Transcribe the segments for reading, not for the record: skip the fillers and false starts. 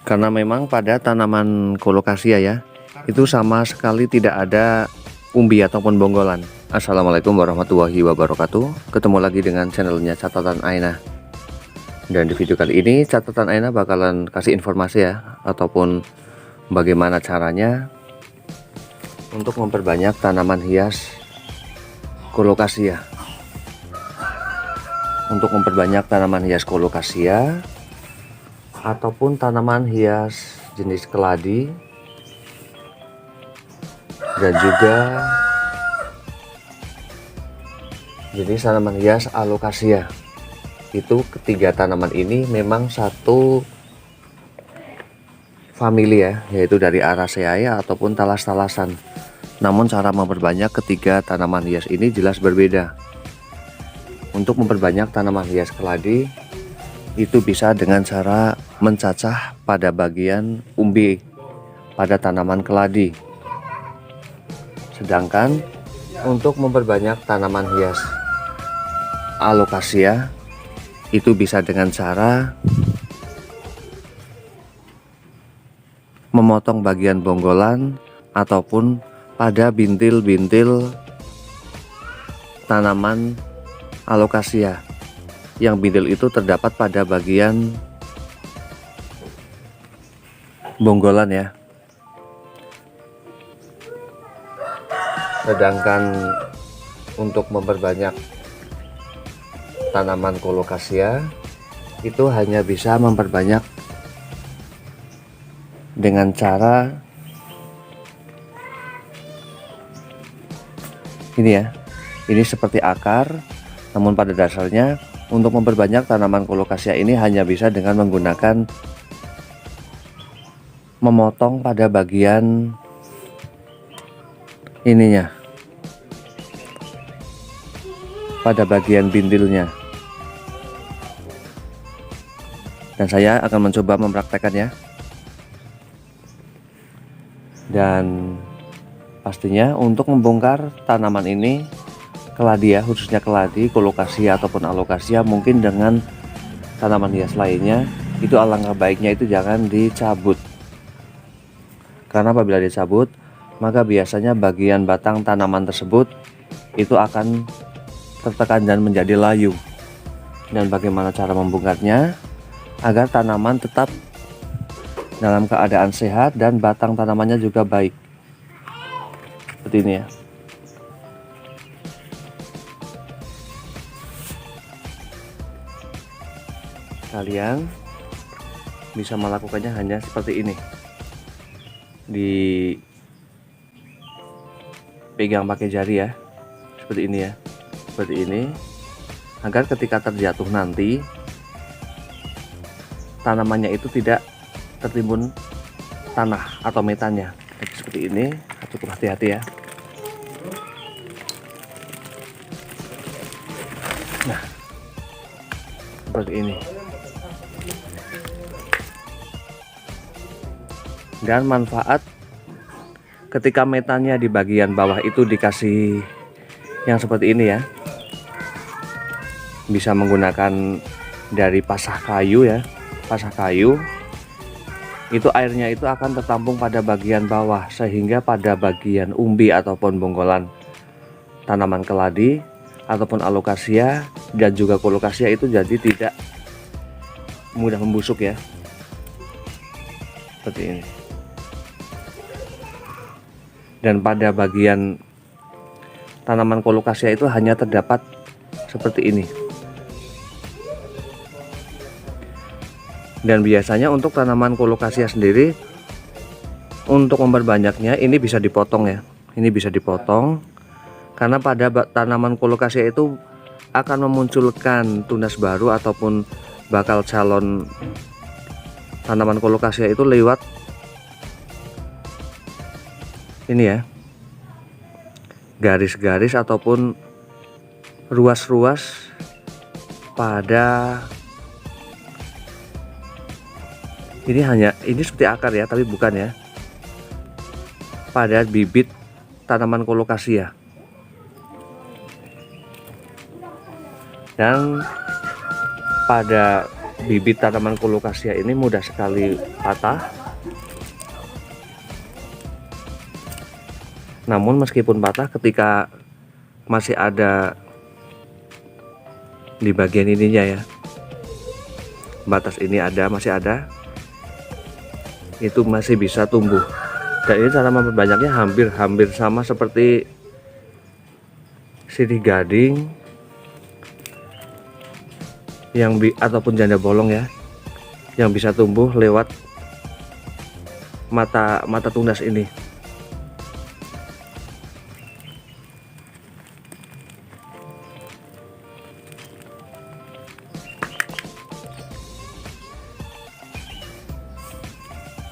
Karena memang pada tanaman kolokasia ya, itu sama sekali tidak ada umbi ataupun bonggolan. Assalamualaikum warahmatullahi wabarakatuh. Ketemu lagi dengan channelnya Catatan Aina. Dan di video kali ini Catatan Aina bakalan kasih informasi ya, ataupun bagaimana caranya untuk memperbanyak tanaman hias kolokasia. Untuk memperbanyak tanaman hias kolokasia ataupun tanaman hias jenis keladi dan juga jenis tanaman hias alokasia. Itu ketiga tanaman ini memang satu famili ya, yaitu dari Araceae ataupun talas-talasan. Namun cara memperbanyak ketiga tanaman hias ini jelas berbeda. Untuk memperbanyak tanaman hias keladi itu bisa dengan cara mencacah pada bagian umbi pada tanaman keladi. Sedangkan untuk memperbanyak tanaman hias alokasia itu bisa dengan cara memotong bagian bonggolan ataupun pada bintil-bintil tanaman alokasia, yang bintil itu terdapat pada bagian bonggolan ya. Sedangkan untuk memperbanyak tanaman kolokasia itu hanya bisa memperbanyak dengan cara ini ya. Ini seperti akar, namun pada dasarnya untuk memperbanyak tanaman kolokasia ini hanya bisa dengan menggunakan memotong pada bagian ininya, pada bagian bintilnya. Dan saya akan mencoba mempraktekannya. Dan pastinya untuk membongkar tanaman ini keladi ya, khususnya keladi, kolokasia ataupun alokasia, mungkin dengan tanaman hias lainnya, itu alangkah baiknya itu jangan dicabut. Karena apabila dicabut, maka biasanya bagian batang tanaman tersebut itu akan tertekan dan menjadi layu. Dan bagaimana cara membongkarnya agar tanaman tetap dalam keadaan sehat dan batang tanamannya juga baik. Seperti ini ya. Kalian bisa melakukannya hanya seperti ini, dipegang pakai jari ya, seperti ini ya, seperti ini, agar ketika terjatuh nanti tanamannya itu tidak tertimbun tanah atau metannya. Jadi seperti ini, cukup hati-hati ya. Nah, seperti ini. Dan manfaat ketika metannya di bagian bawah itu dikasih yang seperti ini ya, bisa menggunakan dari pasah kayu ya, pasah kayu itu airnya itu akan tertampung pada bagian bawah, sehingga pada bagian umbi ataupun bonggolan tanaman keladi ataupun alokasia dan juga kolokasia itu jadi tidak mudah membusuk ya, seperti ini. Dan pada bagian tanaman kolokasia itu hanya terdapat seperti ini. Dan biasanya untuk tanaman kolokasia sendiri, untuk memperbanyaknya ini bisa dipotong ya. Ini bisa dipotong karena pada tanaman kolokasia itu akan memunculkan tunas baru ataupun bakal calon tanaman kolokasia itu lewat ini ya, garis-garis ataupun ruas-ruas pada ini, hanya ini seperti akar ya, tapi bukan ya, pada bibit tanaman kolokasia. Dan pada bibit tanaman colocasia ini mudah sekali patah. Namun meskipun patah, ketika masih ada di bagian ininya ya, batas ini masih ada, itu masih bisa tumbuh. Dan ini cara memperbanyaknya hampir sama seperti sirih gading ataupun janda bolong ya, yang bisa tumbuh lewat mata tunas ini.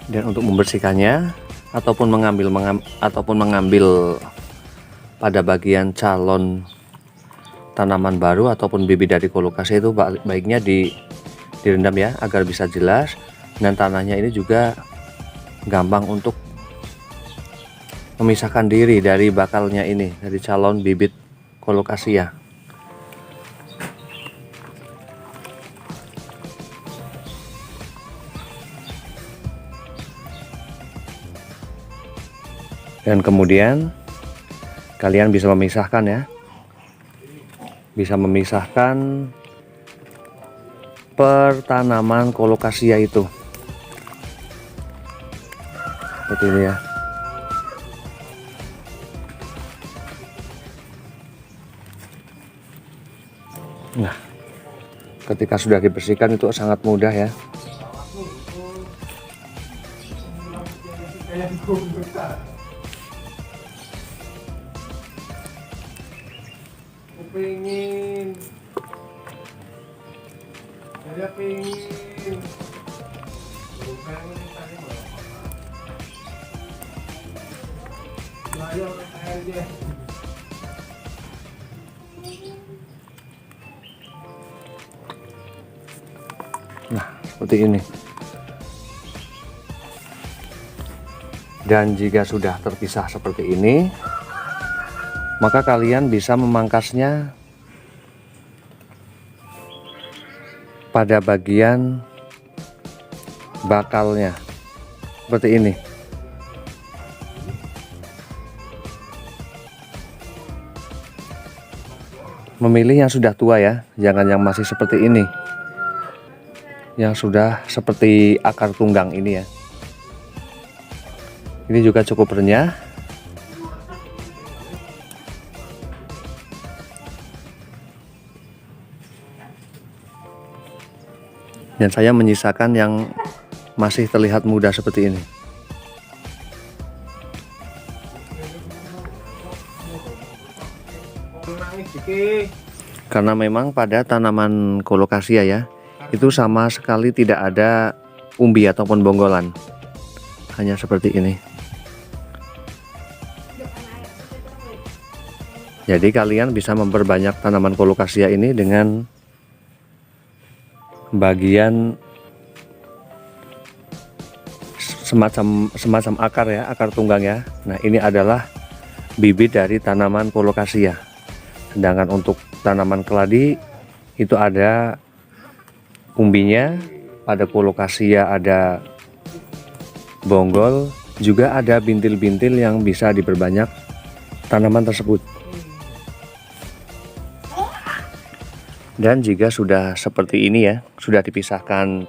Dan untuk membersihkannya ataupun mengambil pada bagian calon tanaman baru ataupun bibit dari colocasia itu baiknya direndam ya, agar bisa jelas, dan tanahnya ini juga gampang untuk memisahkan diri dari bakalnya ini, dari calon bibit colocasia. Dan kemudian kalian bisa memisahkan ya, bisa memisahkan per tanaman colocasia itu seperti ini ya. Nah, ketika sudah dibersihkan itu sangat mudah ya. Pengen saya pengen nah seperti ini. Dan jika sudah terpisah seperti ini, maka kalian bisa memangkasnya pada bagian bakalnya seperti ini. Memilih yang sudah tua ya, jangan yang masih seperti ini, yang sudah seperti akar tunggang ini ya. Ini juga cukup renyah. Dan saya menyisakan yang masih terlihat muda seperti ini. Karena memang pada tanaman colocasia ya, itu sama sekali tidak ada umbi ataupun bonggolan. Hanya seperti ini. Jadi kalian bisa memperbanyak tanaman colocasia ini dengan bagian semacam akar ya, akar tunggang ya. Nah, ini adalah bibit dari tanaman colocasia. Sedangkan untuk tanaman keladi itu ada umbinya, pada colocasia ada bonggol, juga ada bintil-bintil yang bisa diperbanyak tanaman tersebut. Dan jika sudah seperti ini ya, sudah dipisahkan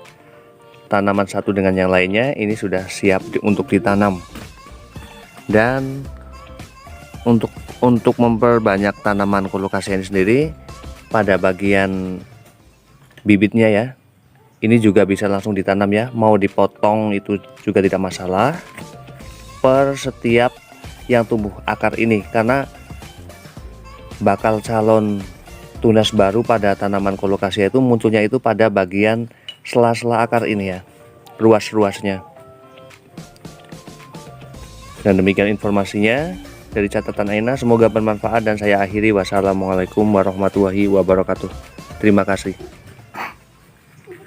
tanaman satu dengan yang lainnya, ini sudah siap untuk ditanam. Dan untuk memperbanyak tanaman colocasia ini sendiri, pada bagian bibitnya ya, ini juga bisa langsung ditanam ya, mau dipotong itu juga tidak masalah per setiap yang tumbuh akar ini, karena bakal calon tunas baru pada tanaman colocasia itu munculnya itu pada bagian sela-sela akar ini ya, ruas-ruasnya. Dan demikian informasinya dari catatan Aina, semoga bermanfaat dan saya akhiri. Wassalamualaikum warahmatullahi wabarakatuh. Terima kasih.